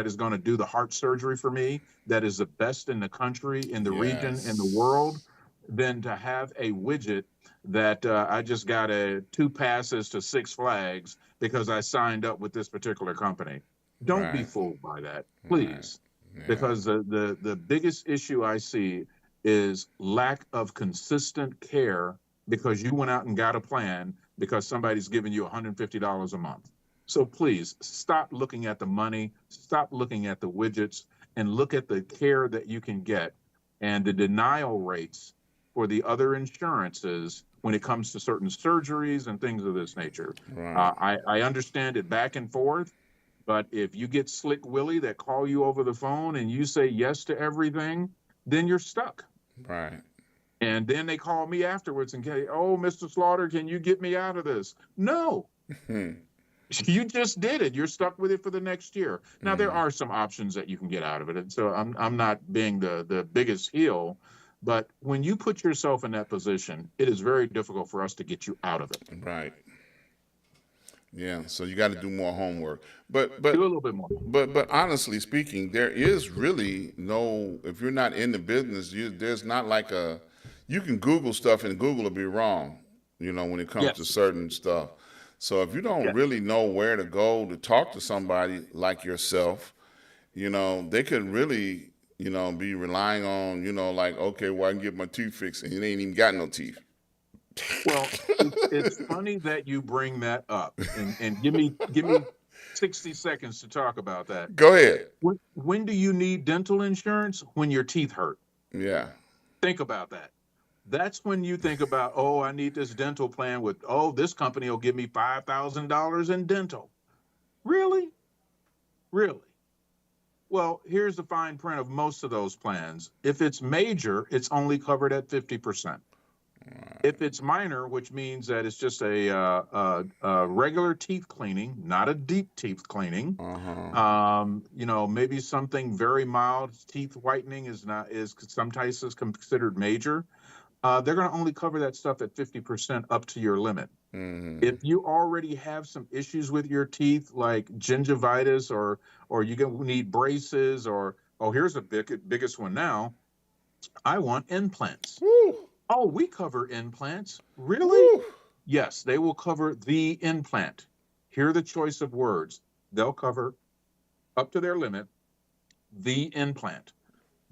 is going to do the heart surgery for me, that is the best in the country, in the region, in the world, Yes. than to have a widget that I just got 2 passes to Six Flags because I signed up with this particular company. Don't be Right. fooled by that, Right. please, Yeah. because the biggest issue I see is lack of consistent care because you went out and got a plan because somebody's giving you $150 a month. So please stop looking at the money, stop looking at the widgets, and look at the care that you can get and the denial rates for the other insurances when it comes to certain surgeries and things of this nature. Right. I understand it back and forth, but if you get Slick Willie that call you over the phone and you say yes to everything, then you're stuck. Right. And then they call me afterwards and say, "Oh, Mr. Slaughther, can you get me out of this?" No, You just did it. You're stuck with it for the next year. Now there are some options that you can get out of it, and so I'm not being the biggest heel, but when you put yourself in that position, it is very difficult for us to get you out of it. Right. Yeah. So you got to do more homework. Do a little bit more. But honestly speaking, there is really no. If you're not in the business, there's not like a. You can Google stuff and Google will be wrong. When it comes to Yes. certain stuff. So if you don't Yes. really know where to go to talk to somebody like yourself, they could really, be relying on, like, okay, well, I can get my teeth fixed, and it ain't even got no teeth. Well, it's funny that you bring that up, and give me 60 seconds to talk about that. Go ahead. When do you need dental insurance? When your teeth hurt. Yeah. Think about that. That's when you think about, oh, I need this dental plan with, oh, this company will give me $5,000 in dental. Really? Really? Well, here's the fine print of most of those plans. If it's major, it's only covered at 50%. If it's minor, which means that it's just a regular teeth cleaning, not a deep teeth cleaning, maybe something very mild, teeth whitening is sometimes considered major. They're going to only cover that stuff at 50% up to your limit. If you already have some issues with your teeth, like gingivitis, or you need braces, or here's the biggest one now. I want implants. Woo. Oh, we cover implants. Really? Woo. Yes, they will cover the implant. Hear the choice of words. They'll cover up to their limit the implant.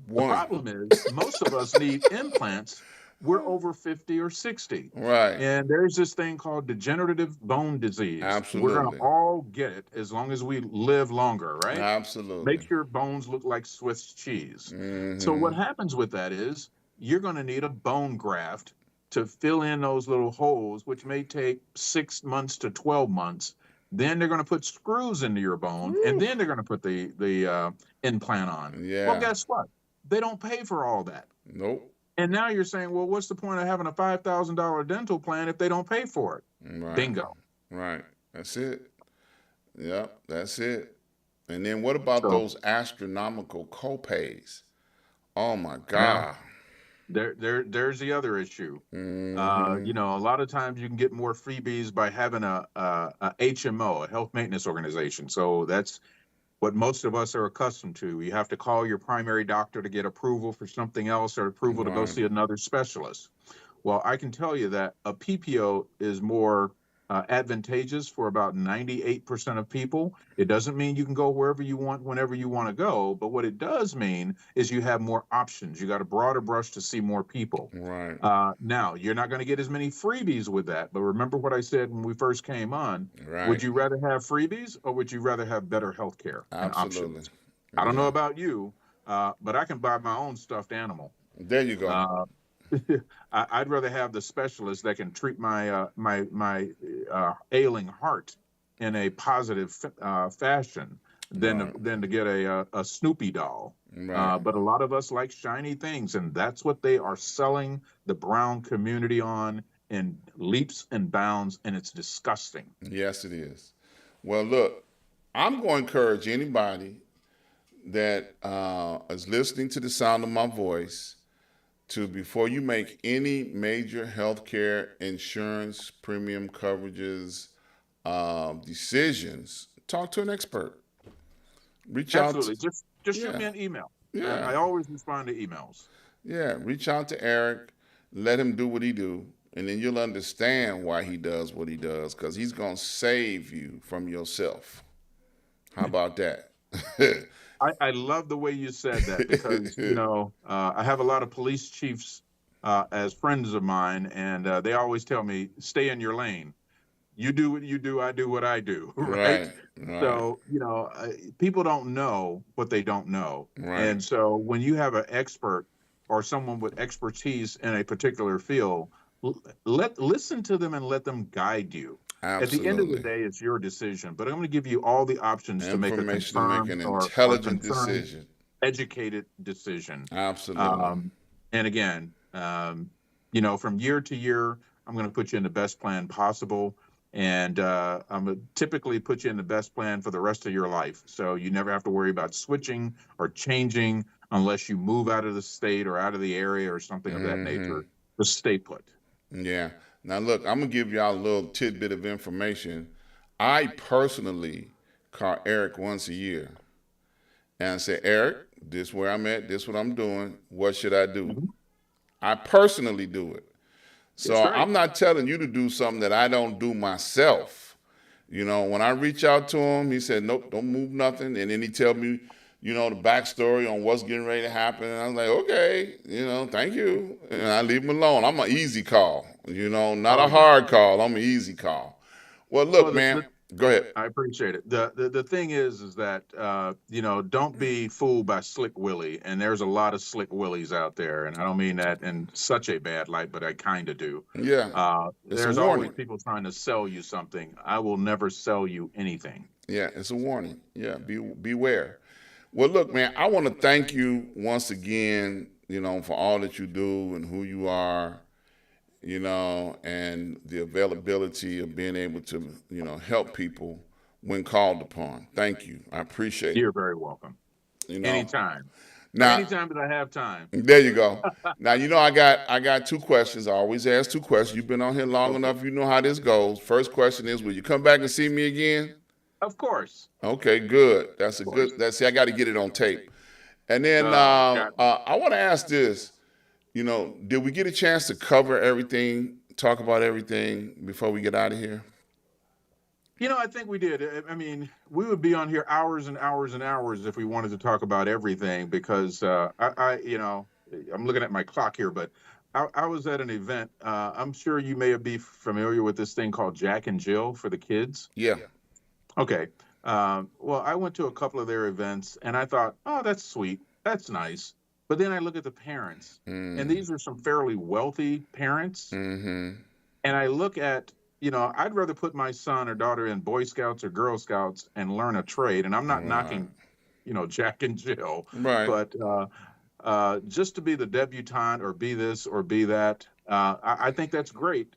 The problem is most of us need implants. We're over 50 or 60. Right. And there's this thing called degenerative bone disease. Absolutely. We're going to all get it as long as we live longer, right? Absolutely. Makes your bones look like Swiss cheese. So what happens with that is you're going to need a bone graft to fill in those little holes, which may take 6 months to 12 months. Then they're going to put screws into your bone, and then they're going to put the implant on. Yeah. Well, guess what? They don't pay for all that. Nope. And now you're saying, well, what's the point of having a $5,000 dental plan if they don't pay for it? Right. Bingo. Right. That's it. Yep, that's it. And then what about those astronomical copays? Oh my God. There's the other issue. A lot of times you can get more freebies by having a HMO, a health maintenance organization. So that's what most of us are accustomed to. You have to call your primary doctor to get approval for something else, or approval to go see another specialist. Well, I can tell you that a PPO is more advantageous for about 98% of people. It doesn't mean you can go wherever you want, whenever you want to go. But what it does mean is you have more options. You got a broader brush to see more people. Right. Now, you're not going to get as many freebies with that. But remember what I said when we first came on. Right. Would you rather have freebies, or would you rather have better health care and options? I don't know about you, but I can buy my own stuffed animal. There you go. I'd rather have the specialist that can treat my ailing heart in a positive fashion than to get a Snoopy doll. Right. But a lot of us like shiny things, and that's what they are selling the brown community on in leaps and bounds, and it's disgusting. Yes, it is. Well, look, I'm going to encourage anybody that is listening to the sound of my voice to, before you make any major healthcare insurance premium coverages decisions, talk to an expert. Reach Absolutely. out. Just shoot me an email. Yeah. I always respond to emails. Yeah, reach out to Eric, let him do what he do, and then you'll understand why he does what he does, because he's going to save you from yourself. How about that? I love the way you said that, because, I have a lot of police chiefs as friends of mine, and they always tell me, stay in your lane. You do what you do, I do what I do, right? So, people don't know what they don't know. Right. And so when you have an expert or someone with expertise in a particular field, listen to them and let them guide you. Absolutely. At the end of the day, it's your decision, but I'm going to give you all the options to make an intelligent decision, educated decision. Absolutely. And again, from year to year, I'm going to put you in the best plan possible. And I'm gonna typically put you in the best plan for the rest of your life. So you never have to worry about switching or changing unless you move out of the state or out of the area or something of that nature. Just stay put. Yeah. Now look, I'm gonna give y'all a little tidbit of information. I personally call Eric once a year and say, Eric, this where I'm at, this what I'm doing. What should I do? Mhm. I personally do it. That's So right. I'm not telling you to do something that I don't do myself. You know, when I reach out to him, he said, nope, don't move nothing. And then he tell me, the backstory on what's getting ready to happen. And I was like, okay, thank you. And I leave him alone. I'm an easy call, not Oh a yeah. hard call. I'm an easy call. Well, Well, look, man, go ahead. I appreciate it. The thing is that don't be fooled by Slick Willie. And there's a lot of Slick Willies out there, and I don't mean that in such a bad light, but I kind of do. Yeah, it's a There's always warning. people trying to sell you something. I will never sell you anything. Yeah, it's a warning. Yeah, beware. Well, look, man, I want to thank you once again, for all that you do and who you are, and the availability of being able to, help people when called upon. Thank you. I appreciate it. You're very welcome. You know. Anytime. Now, Anytime that I have time. there you go. Now, I got two questions. I always ask two questions. You've been on here long Okay. enough. You know how this goes. First question is, will you come back and see me again? Of course. Okay, good. That's a Of course. good. See, I got to get it on tape. And then Got I want to ask this. Did we get a chance to cover everything, talk about everything before we get out of here? I think we did. I mean, we would be on here hours and hours and hours if we wanted to talk about everything because I'm looking at my clock here, but I was at an event. I'm sure you may be familiar with this thing called Jack and Jill for the kids. Yeah. Okay. Well, I went to a couple of their events and I thought, oh, that's sweet. That's nice. But then I look at the parents, and these are some fairly wealthy parents. Mm-hmm. And I look at, I'd rather put my son or daughter in Boy Scouts or Girl Scouts and learn a trade. And I'm not Right. knocking, Jack and Jill, Right. but just to be the debutante or be this or be that, I think that's great.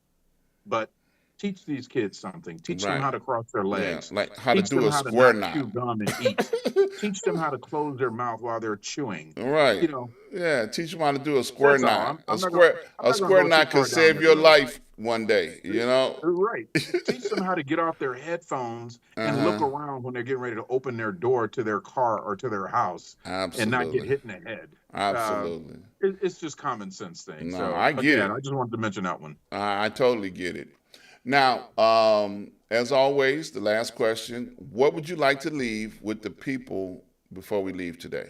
But teach these kids something. Teach them Right. how to cross their Yeah. legs. Like how to Teach do them a how to square not knot. chew gum and eat. Teach them how to close their mouth while they're chewing. Right. You know, Yeah. Teach them how to do a square that's all. knot. A I'm not gonna square I'm a not gonna square go too knot could far down save this your road. life one day. Right. Teach them how to get off their headphones and look Uh-huh. around when they're getting ready to open their door to their car or to their house and not get Absolutely. hit in the head. Uh, Absolutely. it's just common sense thing. No, So I get again, it. I just wanted to mention that one. I totally get it. Now, as always, the last question: what would you like to leave with the people before we leave today?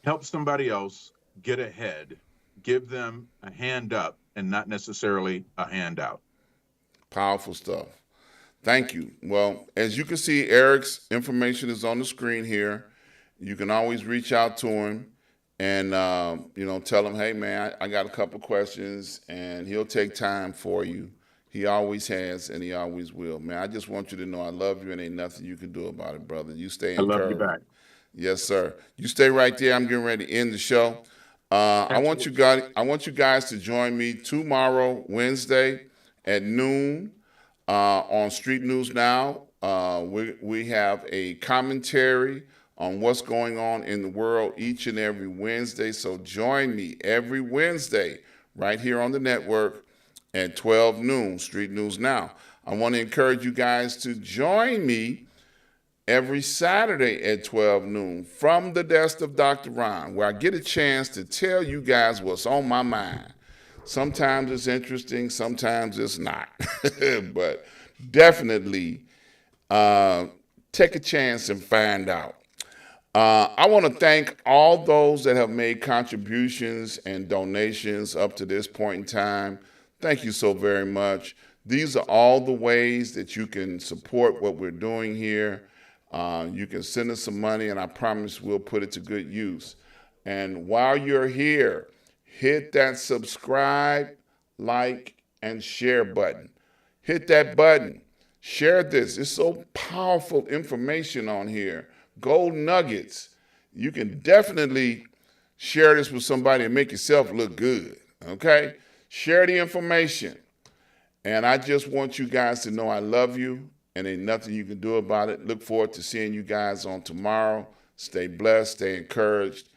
Help somebody else get ahead. Give them a hand up and not necessarily a handout. Powerful stuff. Thank you. Well, as you can see, Eric's information is on the screen here. You can always reach out to him and tell him, hey man, I got a couple questions, and he'll take time for you. He always has, and he always will. Man, I just want you to know I love you, and ain't nothing you can do about it, brother. You stay I love you encouraged. back. Yes, sir. You stay right there. I'm getting ready to end the show. I want you Absolutely. guys. I want you guys to join me tomorrow, Wednesday, at noon, on Street News Now. We have a commentary on what's going on in the world each and every Wednesday. So join me every Wednesday right here on the network at 12 noon, Street News Now. I want to encourage you guys to join me every Saturday at 12 noon from the desk of Dr. Ron, where I get a chance to tell you guys what's on my mind. Sometimes it's interesting, sometimes it's not. But definitely take a chance and find out. I want to thank all those that have made contributions and donations up to this point in time. Thank you so very much. These are all the ways that you can support what we're doing here. You can send us some money, and I promise we'll put it to good use. And while you're here, hit that subscribe, like, and share button. Hit that button. Share this. It's so powerful information on here. Gold nuggets. You can definitely share this with somebody and make yourself look good. Okay? Share the information. And I just want you guys to know I love you and ain't nothing you can do about it. Look forward to seeing you guys on tomorrow. Stay blessed, stay encouraged.